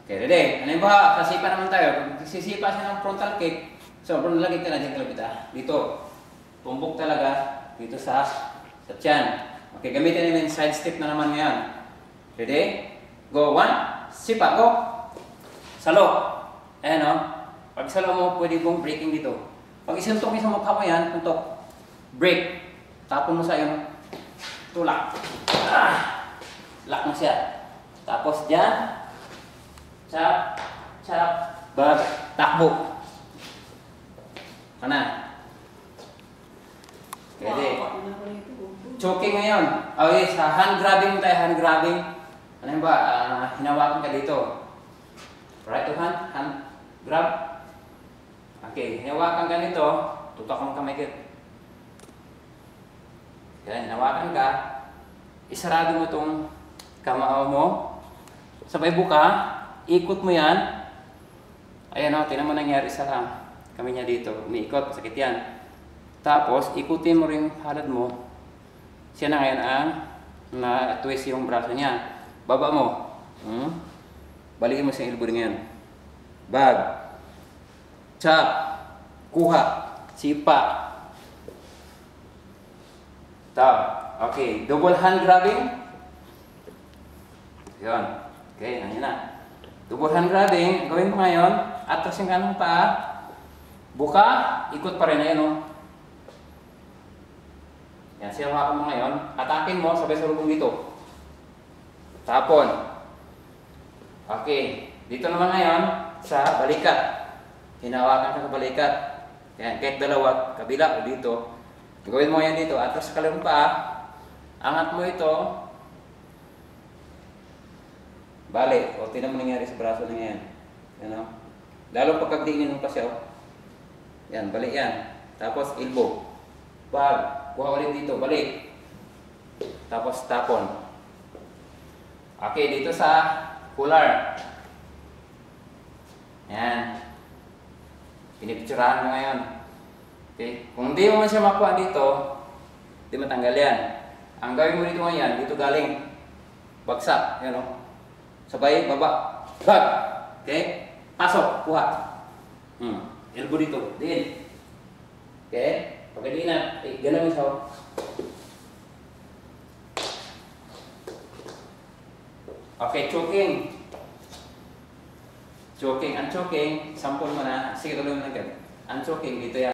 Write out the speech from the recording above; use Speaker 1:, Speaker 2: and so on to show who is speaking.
Speaker 1: Okay, ready? Ano ba? Sasipa naman tayo. Pag sisipa siya ng frontal kick, so frontal kick ka na dyan kalapit dito. Tumbok talaga dito sa tiyan. Okay, gamitin namin side step na naman ngayon. Ready? Go, 1. Sipa, go. Salo. Ayan o. Pag salo mo, pwede kong breaking dito. Pag isuntok mo sa mukha mo yan, tuntok. Break. Tapon mo sa yung tulak. Lock mo siya. Tapos dyan. Chop, chop, bag, takbo. Kana. Pwede. Choking ngayon. Okay, sa hand grabbing tayo, hand grabbing. Ano ba? Hinawakan ka dito. Right to hand grab. Okay, hinawakan ka nito. Tutok ang kamay ka. Kaya hinawakan ka. Isarado mo itong kamao mo. Sabay buka. Ikot mo yan. Ayan o, tinan mo nangyari sa kami niya dito. Umiikot, sakit yan. Tapos, ikutin mo rin halad mo. Siya na ngayon ang na-twist yung braso niya. Baba mo. Balikin mo sa elbow ngayon. Bag. Chop. Kuha. Sipa. Tap. Okay, double hand grabbing. Yun. Okay, nandiyan na. Double hand grabbing, gawin mo ngayon, atras yung kanang paa, buka, ikot pa rin, ayan o. Yan, siyawakan mo ngayon, atakin mo, sabay sa lubong dito. Tapon. Okay, dito naman ngayon, sa balikat. Hinawakan ka sa balikat. Yan, kahit dalawa, kabila o dito. Gawin mo yan dito, atras sa kalang paa, angat mo ito, balik. O, tinan mo nangyari sa braso na yan. Yan o. Lalo pagkagdingin mo pa siya o. Yan, balik yan. Tapos, elbow. Bag. Kuha ulit dito. Balik. Tapos, tapon. Okay, dito sa pular. Yan. Pinipicturahan mo ngayon. Okay. Kung hindi mo man siya makuha dito, hindi matanggal yan. Ang gawin mo dito ngayon, dito galing. Bagsak. Yan o. Sabay, baba. Bag. Okay? Pasok. Kuha. Elbow dito. Din. Okay? Pagkadiin na. Ganun yung saw. Okay, choking. Choking. Unchoking. Sampol mo na. Sige, tuloy mo na agad. Unchoking. Dito yan.